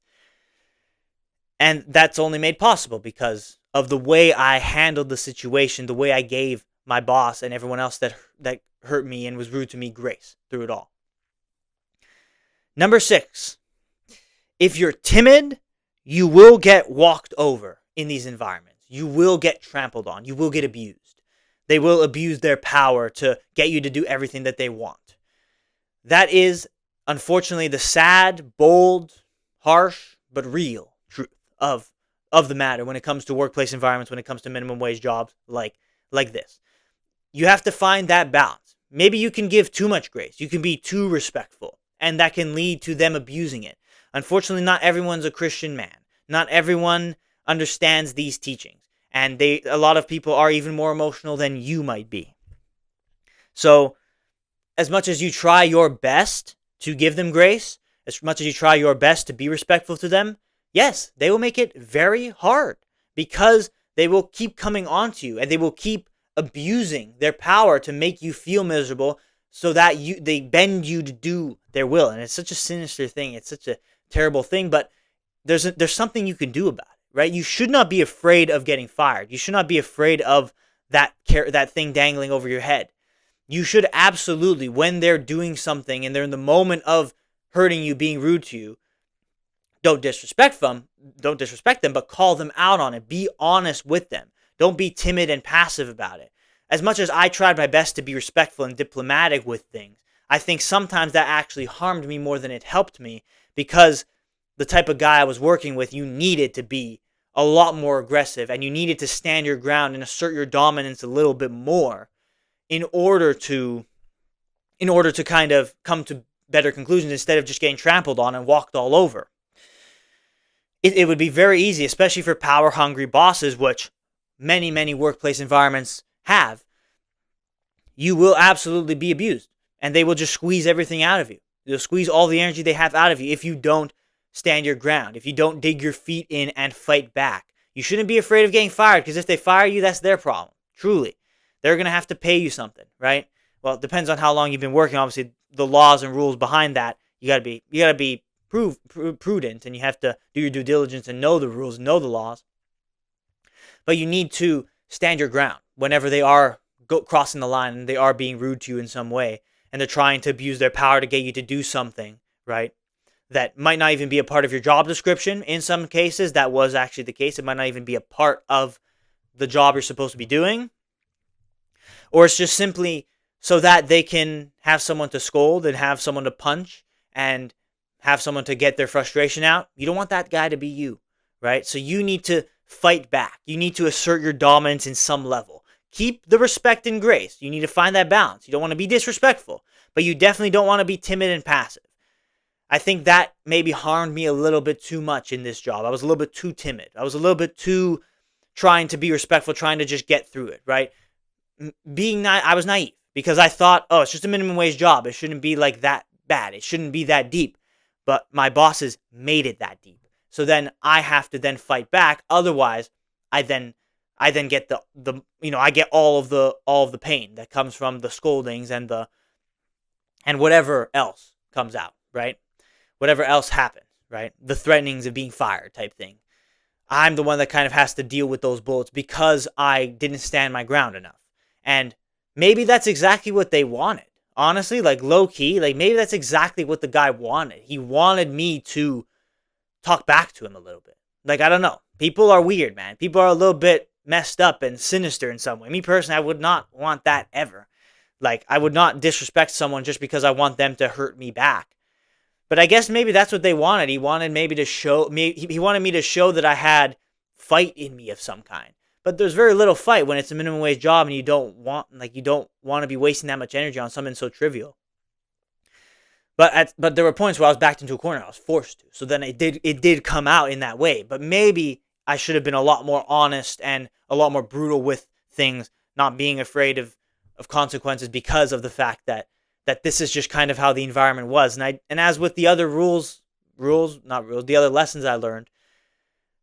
And that's only made possible because of the way I handled the situation, the way I gave my boss and everyone else that hurt me and was rude to me grace through it all. Number 6, if you're timid, you will get walked over in these environments. You will get trampled on. You will get abused. They will abuse their power to get you to do everything that they want. That is, unfortunately, the sad, bold, harsh, but real truth of the matter when it comes to workplace environments, when it comes to minimum wage jobs like this. You have to find that balance. Maybe you can give too much grace. You can be too respectful, and that can lead to them abusing it. Unfortunately, not everyone's a Christian man. Not everyone understands these teachings. And a lot of people are even more emotional than you might be. So, as much as you try your best to give them grace, as much as you try your best to be respectful to them, yes, they will make it very hard because they will keep coming onto you and they will keep abusing their power to make you feel miserable so that they bend you to do their will. And it's such a sinister thing. It's such a terrible thing, but there's something you can do about it. Right? You should not be afraid of getting fired. You should not be afraid of that thing dangling over your head. You should absolutely, when they're doing something and they're in the moment of hurting you, being rude to you, don't disrespect them, but call them out on it. Be honest with them. Don't be timid and passive about it. As much as I tried my best to be respectful and diplomatic with things, I think sometimes that actually harmed me more than it helped me because the type of guy I was working with, you needed to be a lot more aggressive and you needed to stand your ground and assert your dominance a little bit more in order to kind of come to better conclusions instead of just getting trampled on and walked all over. It would be very easy, especially for power-hungry bosses, which many, many workplace environments have. You will absolutely be abused and they will just squeeze everything out of you. They'll squeeze all the energy they have out of you if you don't stand your ground, if you don't dig your feet in and fight back. You shouldn't be afraid of getting fired because if they fire you, that's their problem. Truly. They're going to have to pay you something, right? Well, it depends on how long you've been working. Obviously, the laws and rules behind that, you gotta be prudent, and you have to do your due diligence and know the rules, know the laws. But you need to stand your ground whenever they are crossing the line and they are being rude to you in some way, and they're trying to abuse their power to get you to do something, right? That might not even be a part of your job description. In some cases, that was actually the case. It might not even be a part of the job you're supposed to be doing. Or it's just simply so that they can have someone to scold and have someone to punch and have someone to get their frustration out. You don't want that guy to be you, right? So you need to fight back. You need to assert your dominance in some level. Keep the respect and grace. You need to find that balance. You don't want to be disrespectful, but you definitely don't want to be timid and passive. I think that maybe harmed me a little bit too much in this job. I was a little bit too timid. I was a little bit too trying to be respectful, trying to just get through it, right? I was naive because I thought, oh, it's just a minimum wage job. It shouldn't be like that bad. It shouldn't be that deep. But my bosses made it that deep. So then I have to then fight back. Otherwise, I then get the I get all of the pain that comes from the scoldings and whatever else comes out, right? Whatever else happens, right? The threatenings of being fired type thing. I'm the one that kind of has to deal with those bullets because I didn't stand my ground enough. And maybe that's exactly what they wanted. Honestly, like low key, like maybe that's exactly what the guy wanted. He wanted me to talk back to him a little bit. Like, I don't know. People are weird, man. People are a little bit messed up and sinister in some way. Me personally, I would not want that ever. Like, I would not disrespect someone just because I want them to hurt me back. But I guess maybe that's what they wanted. He wanted maybe to show me. He wanted me to show that I had fight in me of some kind. But there's very little fight when it's a minimum wage job, and you don't want to be wasting that much energy on something so trivial. But there were points where I was backed into a corner. I was forced to. So then it did come out in that way. But maybe I should have been a lot more honest and a lot more brutal with things, not being afraid of consequences because of the fact that this is just kind of how the environment was. And as with the other the other lessons I learned,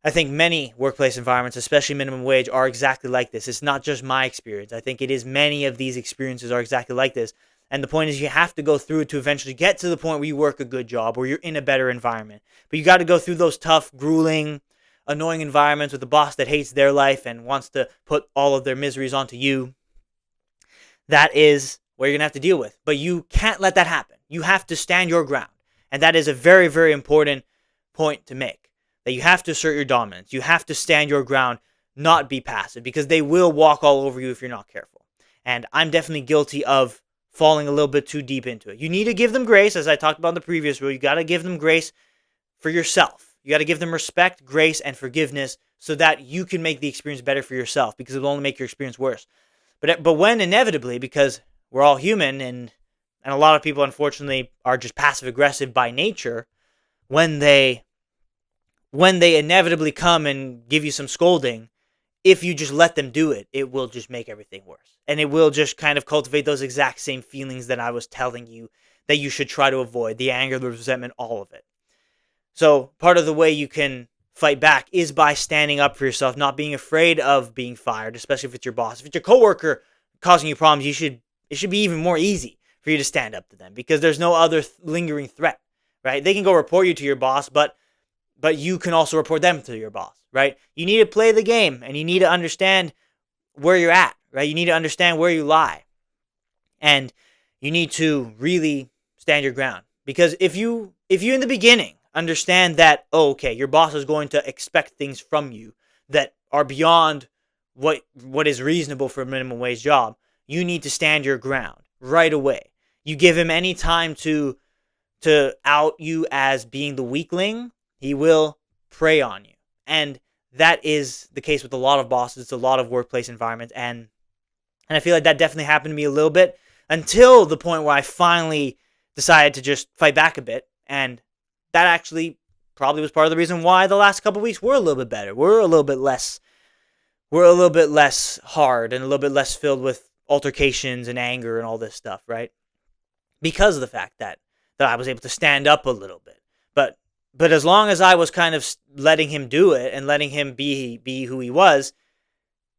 I think many workplace environments, especially minimum wage, are exactly like this. It's not just my experience. I think it is many of these experiences are exactly like this. And the point is you have to go through it to eventually get to the point where you work a good job, where you're in a better environment. But you got to go through those tough, grueling, annoying environments with a boss that hates their life and wants to put all of their miseries onto you. That is what you're going to have to deal with. But you can't let that happen. You have to stand your ground. And that is a very, very important point to make. That you have to assert your dominance. You have to stand your ground, not be passive, because they will walk all over you if you're not careful. And I'm definitely guilty of falling a little bit too deep into it. You need to give them grace, as I talked about in the previous rule. You got to give them grace for yourself. You got to give them respect, grace, and forgiveness so that you can make the experience better for yourself, because it will only make your experience worse. But when inevitably, because we're all human and a lot of people unfortunately are just passive aggressive by nature, when they inevitably come and give you some scolding, if you just let them do it, it will just make everything worse. And it will just kind of cultivate those exact same feelings that I was telling you that you should try to avoid. The anger, the resentment, all of it. So part of the way you can fight back is by standing up for yourself, not being afraid of being fired, especially if it's your boss. If it's your coworker causing you problems, it should be even more easy for you to stand up to them because there's no other lingering threat, right? They can go report you to your boss, but you can also report them to your boss, right? You need to play the game and you need to understand where you're at, right? You need to understand where you lie. And you need to really stand your ground. Because if you in the beginning understand that, oh, okay, your boss is going to expect things from you that are beyond what is reasonable for a minimum wage job, you need to stand your ground right away. You give him any time to out you as being the weakling, he will prey on you. And that is the case with a lot of bosses, a lot of workplace environments. And I feel like that definitely happened to me a little bit until the point where I finally decided to just fight back a bit. And that actually probably was part of the reason why the last couple of weeks were a little bit better. We're a little bit less hard and a little bit less filled with altercations and anger and all this stuff, right? Because of the fact that I was able to stand up a little bit. But as long as I was kind of letting him do it and letting him be who he was,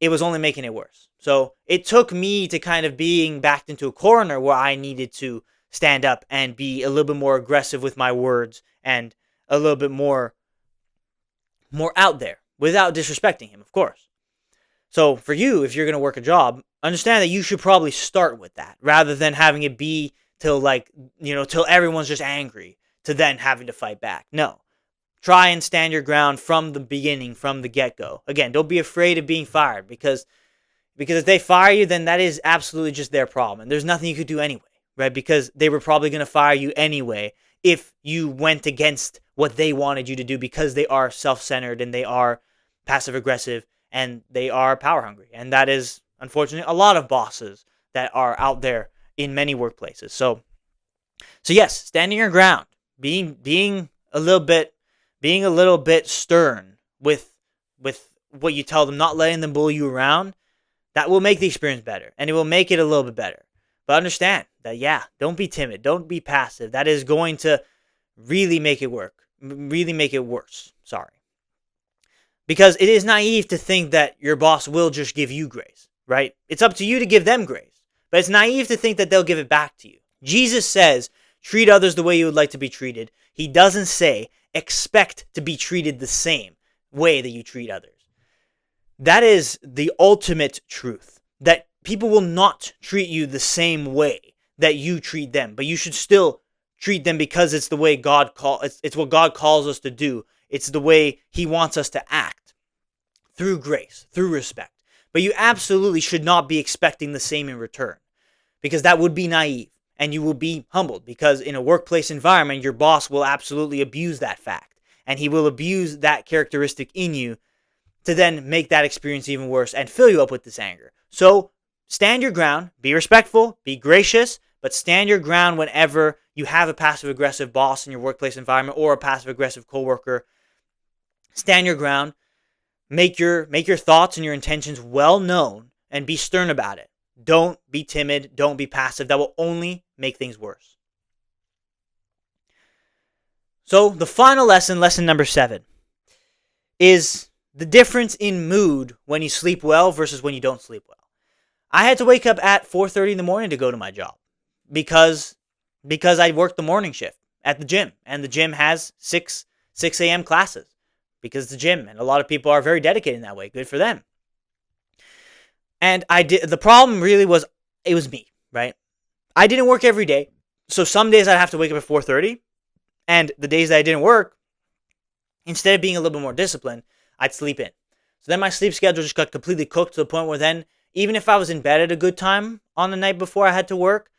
it was only making it worse. So it took me to kind of being backed into a corner where I needed to stand up and be a little bit more aggressive with my words and a little bit more out there without disrespecting him, of course. So for you, if you're going to work a job, understand that you should probably start with that rather than having it be till till everyone's just angry to then having to fight back. No. Try and stand your ground from the beginning, from the get-go. Again, don't be afraid of being fired because if they fire you, then that is absolutely just their problem. And there's nothing you could do anyway, right? Because they were probably going to fire you anyway if you went against what they wanted you to do, because they are self-centered and they are passive-aggressive and they are power-hungry. And that is, unfortunately, a lot of bosses that are out there in many workplaces. So yes, standing your ground, being a little bit stern with what you tell them, not letting them bully you around, that will make the experience better, and it will make it a little bit better. But understand that, don't be timid. Don't be passive. That is going to really make it worse. Sorry. Because it is naive to think that your boss will just give you grace, right? It's up to you to give them grace. But it's naive to think that they'll give it back to you. Jesus says, treat others the way you would like to be treated. He doesn't say, expect to be treated the same way that you treat others. That is the ultimate truth, that people will not treat you the same way that you treat them, but you should still treat them because it's the way it's what God calls us to do. It's the way he wants us to act, through grace, through respect. But you absolutely should not be expecting the same in return, because that would be naive, and you will be humbled, because in a workplace environment, your boss will absolutely abuse that fact, and he will abuse that characteristic in you to then make that experience even worse and fill you up with this anger. So stand your ground, be respectful, be gracious, but stand your ground whenever you have a passive-aggressive boss in your workplace environment or a passive-aggressive coworker. Stand your ground, make your thoughts and your intentions well known, and be stern about it. Don't be timid, don't be passive. That will only make things worse. So the final lesson number 7, is the difference in mood when you sleep well versus when you don't sleep well. I had to wake up at 4:30 in the morning to go to my job because I worked the morning shift at the gym, and the gym has 6 a.m. classes because it's the gym, and a lot of people are very dedicated in that way. Good for them. And the problem really was, it was me, right? I didn't work every day, so some days I'd have to wake up at 4:30, and the days that I didn't work, instead of being a little bit more disciplined, I'd sleep in. So then my sleep schedule just got completely cooked to the point where then, even if I was in bed at a good time on the night before I had to work,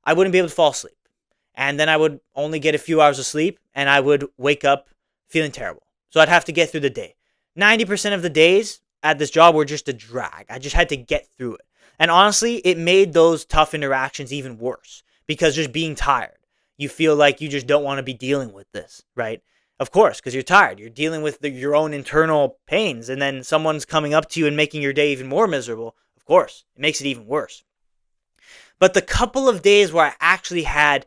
I wouldn't be able to fall asleep. And then I would only get a few hours of sleep, and I would wake up feeling terrible. So I'd have to get through the day. 90% of the days at this job were just a drag. I just had to get through it. And honestly, it made those tough interactions even worse, because just being tired, you feel like you just don't want to be dealing with this, right? Of course, because you're tired. You're dealing with your own internal pains, and then someone's coming up to you and making your day even more miserable. Of course, it makes it even worse. But the couple of days where I actually had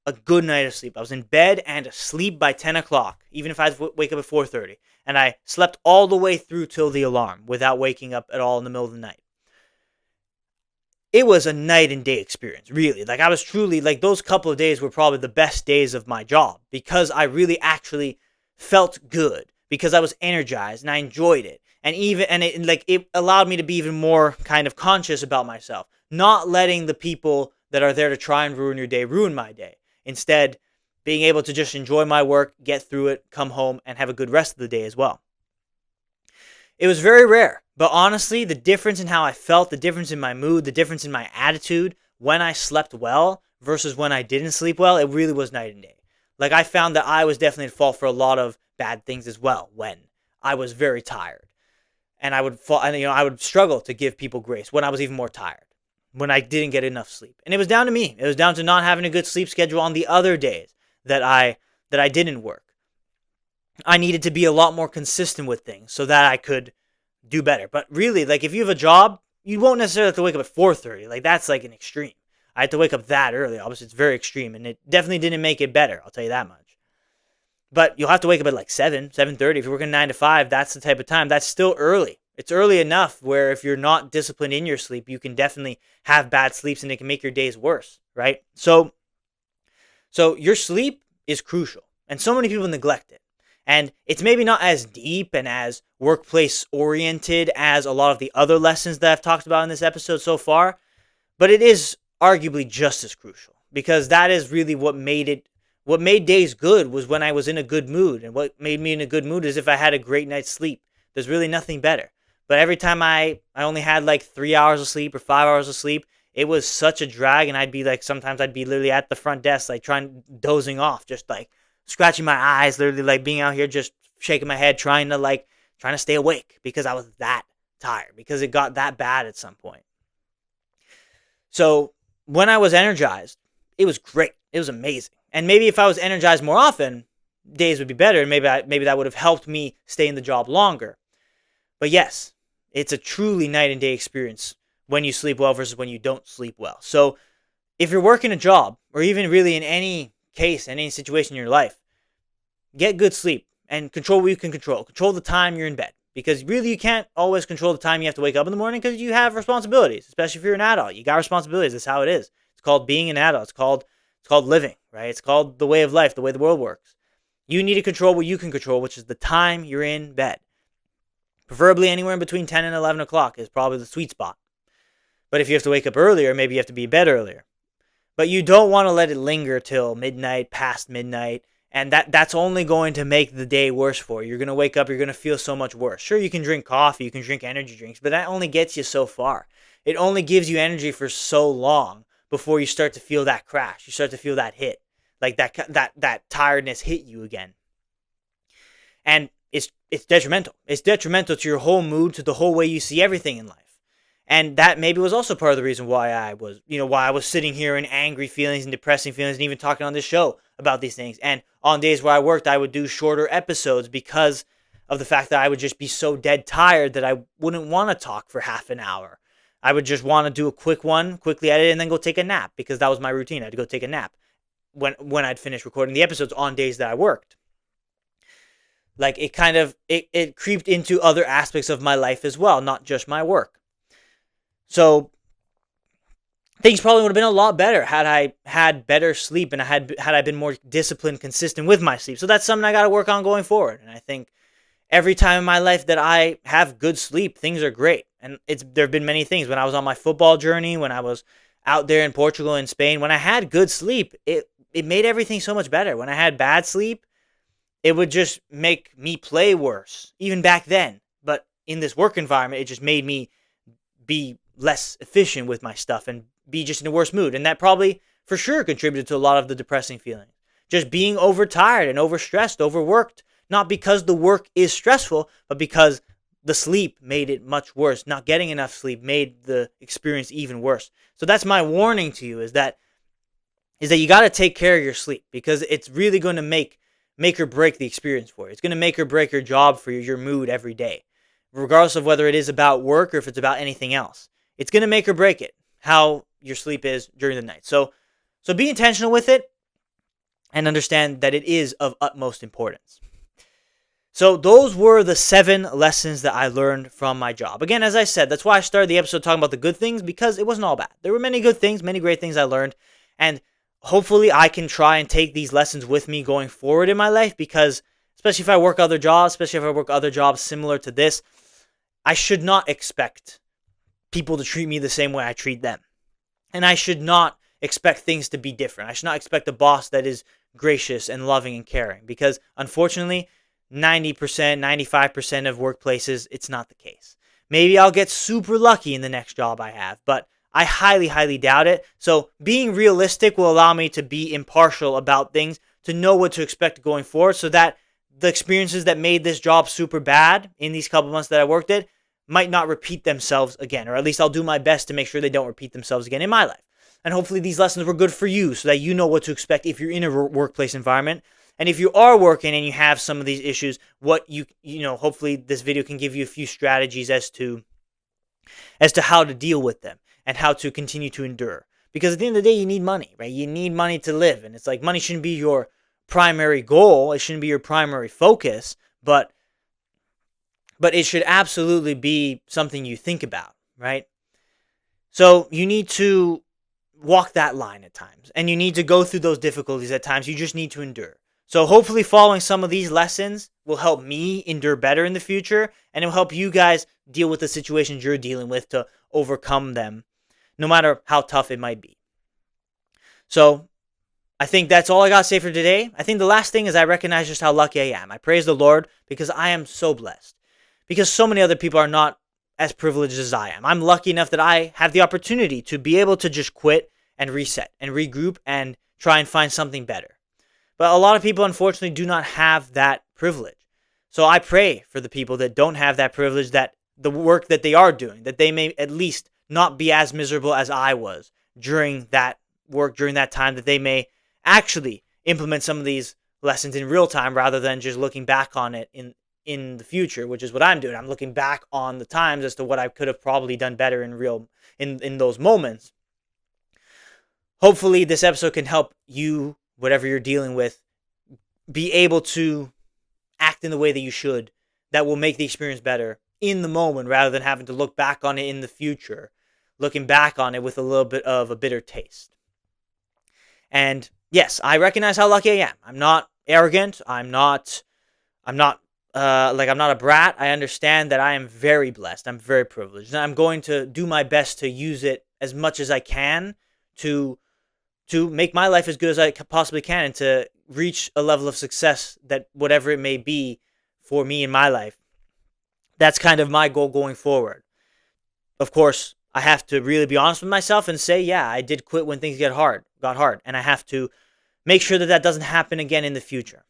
a good night of sleep, I was in bed and asleep by 10 o'clock, even if I wake up at 4:30, and I slept all the way through till the alarm without waking up at all in the middle of the night. It was a night and day experience, really. Like, I was truly, like, those couple of days were probably the best days of my job, because I really actually felt good, because I was energized and I enjoyed it. And it allowed me to be even more kind of conscious about myself, not letting the people that are there to try and ruin your day ruin my day. Instead, being able to just enjoy my work, get through it, come home, and have a good rest of the day as well. It was very rare, but honestly, the difference in how I felt, the difference in my mood, the difference in my attitude when I slept well versus when I didn't sleep well, it really was night and day. Like, I found that I was definitely at fault for a lot of bad things as well when I was very tired. And I would struggle to give people grace when I was even more tired, when I didn't get enough sleep. And it was down to me. It was down to not having a good sleep schedule on the other days that I didn't work. I needed to be a lot more consistent with things so that I could do better. But really, like, if you have a job, you won't necessarily have to wake up at 4:30. Like, that's like an extreme. I had to wake up that early. Obviously, it's very extreme, and it definitely didn't make it better. I'll tell you that much. But you'll have to wake up at like 7:30. If you're working 9 to 5, that's the type of time. That's still early. It's early enough where if you're not disciplined in your sleep, you can definitely have bad sleeps, and it can make your days worse, right? So So your sleep is crucial, and so many people neglect it. And it's maybe not as deep and as workplace oriented as a lot of the other lessons that I've talked about in this episode so far, but it is arguably just as crucial because that is really what made days good was when I was in a good mood. And what made me in a good mood is if I had a great night's sleep. There's really nothing better. But every time I only had like 3 hours of sleep or 5 hours of sleep, it was such a drag. And I'd be like, sometimes I'd be literally at the front desk, like dozing off, just like scratching my eyes, literally like being out here, just shaking my head, trying to stay awake because I was that tired, because it got that bad at some point. So when I was energized, it was great. It was amazing. And maybe if I was energized more often, days would be better. And maybe that would have helped me stay in the job longer. But yes, it's a truly night and day experience when you sleep well versus when you don't sleep well. So if you're working a job, or even really in any case, in any situation in your life, get good sleep and control what you can control. Control the time you're in bed. Because really, you can't always control the time you have to wake up in the morning because you have responsibilities, especially if you're an adult. You got responsibilities. That's how it is. It's called being an adult. It's called living, right? It's called the way of life, the way the world works. You need to control what you can control, which is the time you're in bed. Preferably anywhere in between 10 and 11 o'clock is probably the sweet spot. But if you have to wake up earlier, maybe you have to be in bed earlier. But you don't want to let it linger till midnight, past midnight, and that's only going to make the day worse for you. You're going to wake up, you're going to feel so much worse. Sure, you can drink coffee, you can drink energy drinks, but that only gets you so far. It only gives you energy for so long before you start to feel that crash. You start to feel that hit, like that tiredness hit you again. And it's detrimental. It's detrimental to your whole mood, to the whole way you see everything in life. And that maybe was also part of the reason why I was sitting here in angry feelings and depressing feelings and even talking on this show about these things. And on days where I worked, I would do shorter episodes because of the fact that I would just be so dead tired that I wouldn't want to talk for half an hour. I would just want to do a quick one, quickly edit, and then go take a nap because that was my routine. I had to go take a nap when I'd finish recording the episodes on days that I worked. Like it creeped into other aspects of my life as well, not just my work. So things probably would have been a lot better had I had better sleep and had I been more disciplined, consistent with my sleep. So that's something I got to work on going forward. And I think every time in my life that I have good sleep, things are great. And there have been many things when I was on my football journey, when I was out there in Portugal and Spain, when I had good sleep, it made everything so much better. When I had bad sleep, it would just make me play worse, even back then. But in this work environment, it just made me be less efficient with my stuff and be just in a worse mood. And that probably for sure contributed to a lot of the depressing feelings. Just being overtired and overstressed, overworked, not because the work is stressful, but because the sleep made it much worse. Not getting enough sleep made the experience even worse. So that's my warning to you is that you got to take care of your sleep because it's really going to make or break the experience for you. It's going to make or break your job for you, your mood every day, regardless of whether it is about work or if it's about anything else. It's going to make or break it, how your sleep is during the night. So be intentional with it and understand that it is of utmost importance. So those were the 7 lessons that I learned from my job. Again, as I said, that's why I started the episode talking about the good things, because it wasn't all bad. There were many good things, many great things I learned, and hopefully I can try and take these lessons with me going forward in my life, because especially if I work other jobs, similar to this, I should not expect people to treat me the same way I treat them. And I should not expect things to be different. I should not expect a boss that is gracious and loving and caring, because unfortunately, 90%, 95% of workplaces, it's not the case. Maybe I'll get super lucky in the next job I have, but I highly, highly doubt it. So being realistic will allow me to be impartial about things, to know what to expect going forward, so that the experiences that made this job super bad in these couple months that I worked it might not repeat themselves again, or at least I'll do my best to make sure they don't repeat themselves again in my life. And hopefully these lessons were good for you so that you know what to expect if you're in a workplace environment. And if you are working and you have some of these issues, hopefully this video can give you a few strategies as to how to deal with them and how to continue to endure. Because at the end of the day, you need money, right? You need money to live. And it's like money shouldn't be your primary goal. It shouldn't be your primary focus, but it should absolutely be something you think about, right? So you need to walk that line at times, and you need to go through those difficulties at times. You just need to endure. So hopefully following some of these lessons will help me endure better in the future, and it will help you guys deal with the situations you're dealing with to overcome them, no matter how tough it might be. So I think that's all I got to say for today. I think the last thing is I recognize just how lucky I am. I praise the Lord because I am so blessed. Because so many other people are not as privileged as I am. I'm lucky enough that I have the opportunity to be able to just quit and reset and regroup and try and find something better. But a lot of people, unfortunately, do not have that privilege. So I pray for the people that don't have that privilege, that the work that they are doing, that they may at least not be as miserable as I was during that work, during that time, that they may actually implement some of these lessons in real time rather than just looking back on it in the future, which is what I'm doing. I'm looking back on the times as to what I could have probably done better in those moments. Hopefully this episode can help you, whatever you're dealing with, be able to act in the way that you should, that will make the experience better in the moment rather than having to look back on it in the future, looking back on it with a little bit of a bitter taste. And yes, I recognize how lucky I am. I'm not arrogant. I'm not I'm not a brat. I understand that I am very blessed. I'm very privileged. And I'm going to do my best to use it as much as I can to make my life as good as I possibly can and to reach a level of success that whatever it may be for me in my life. That's kind of my goal going forward. Of course, I have to really be honest with myself and say, yeah, I did quit when things got hard, and I have to make sure that that doesn't happen again in the future.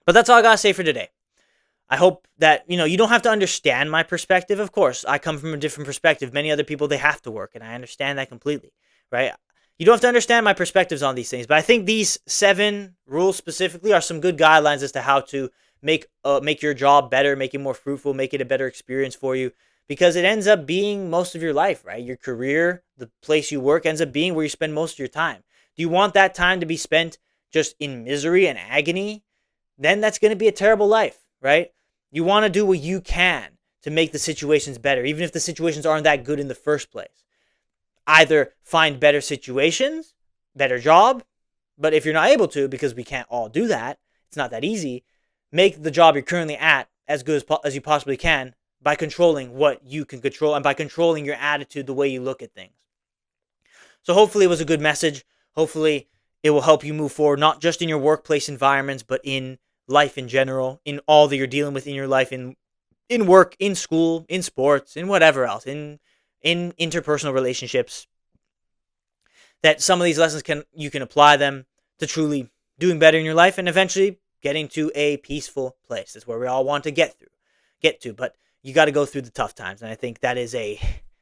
But that's all I got to say for today. I hope that, you don't have to understand my perspective. Of course, I come from a different perspective. Many other people, they have to work, and I understand that completely, right? You don't have to understand my perspectives on these things, but I think these 7 rules specifically are some good guidelines as to how to make your job better, make it more fruitful, make it a better experience for you, because it ends up being most of your life, right? Your career, the place you work ends up being where you spend most of your time. Do you want that time to be spent just in misery and agony? Then that's going to be a terrible life, right? You want to do what you can to make the situations better, even if the situations aren't that good in the first place. Either find better situations, better job, but if you're not able to, because we can't all do that, it's not that easy, make the job you're currently at as good as you possibly can by controlling what you can control and by controlling your attitude, the way you look at things. So hopefully it was a good message. Hopefully it will help you move forward, not just in your workplace environments, but in life in general, in all that you're dealing with in your life, in work, in school, in sports, in whatever else, in interpersonal relationships. That some of these lessons you can apply them to truly doing better in your life and eventually getting to a peaceful place. That's where we all want to get to, but you got to go through the tough times, and I think that is a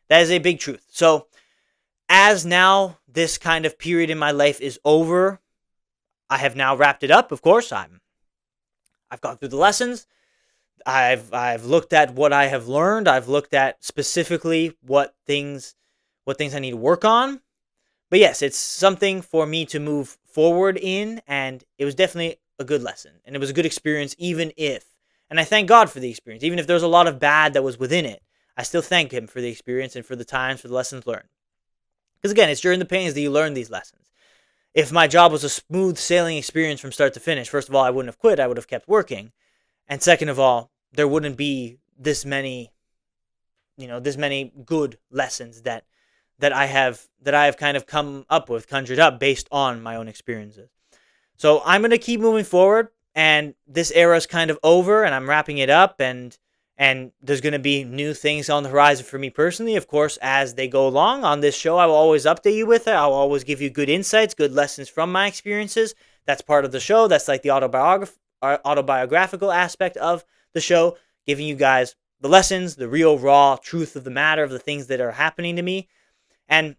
big truth. So as now this kind of period in my life is over, I have now wrapped it up. Of course, I've gone through the lessons. I've looked at what I have learned. I've looked at specifically what things I need to work on. But yes, it's something for me to move forward in, and it was definitely a good lesson, and it was a good experience, and I thank God for the experience, even if there's a lot of bad that was within it. I still thank Him for the experience and for the times, for the lessons learned. Because again, it's during the pains that you learn these lessons. If my job was a smooth sailing experience from start to finish, first of all, I wouldn't have quit. I would have kept working. And second of all, there wouldn't be this many good lessons that I have kind of conjured up based on my own experiences. So I'm going to keep moving forward, and this era is kind of over, and I'm wrapping it up, and there's going to be new things on the horizon for me personally, of course, as they go along. On this show, I will always update you with it. I'll always give you good insights, good lessons from my experiences. That's part of the show. That's like the autobiographical aspect of the show, giving you guys the lessons, the real raw truth of the matter, of the things that are happening to me. And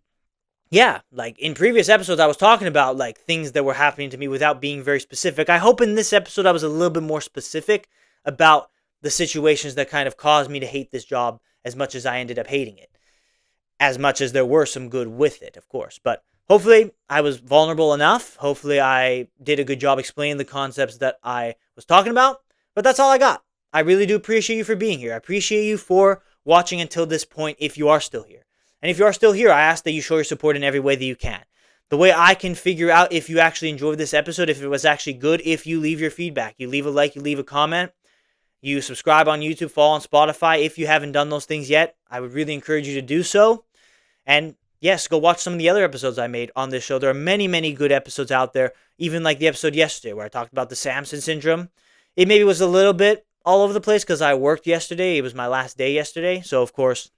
yeah, like in previous episodes, I was talking about like things that were happening to me without being very specific. I hope in this episode I was a little bit more specific about the situations that kind of caused me to hate this job as much as I ended up hating it. As much as there were some good with it, of course. But hopefully I was vulnerable enough. Hopefully I did a good job explaining the concepts that I was talking about. But that's all I got. I really do appreciate you for being here. I appreciate you for watching until this point if you are still here. And if you are still here, I ask that you show your support in every way that you can. The way I can figure out if you actually enjoyed this episode, if it was actually good, if you leave your feedback, you leave a like, you leave a comment, you subscribe on YouTube, follow on Spotify. If you haven't done those things yet, I would really encourage you to do so. And yes, go watch some of the other episodes I made on this show. There are many, many good episodes out there, even like the episode yesterday where I talked about the Samson syndrome. It maybe was a little bit all over the place because I worked yesterday. It was my last day yesterday. So, of course,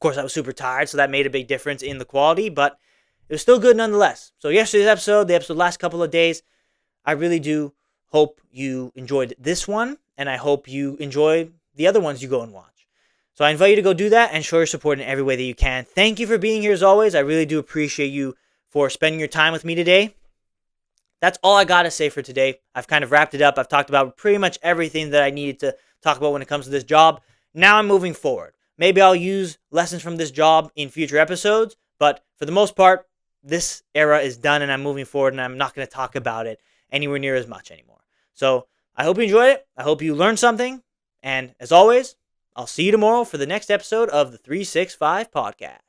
I was super tired, so that made a big difference in the quality, but it was still good nonetheless. So yesterday's episode, the episode last couple of days, I really do hope you enjoyed this one, and I hope you enjoy the other ones you go and watch. So I invite you to go do that and show your support in every way that you can. Thank you for being here as always. I really do appreciate you for spending your time with me today. That's all I got to say for today. I've kind of wrapped it up. I've talked about pretty much everything that I needed to talk about when it comes to this job. Now I'm moving forward. Maybe I'll use lessons from this job in future episodes, but for the most part, this era is done and I'm moving forward and I'm not going to talk about it anywhere near as much anymore. So I hope you enjoyed it. I hope you learned something. And as always, I'll see you tomorrow for the next episode of the 365 podcast.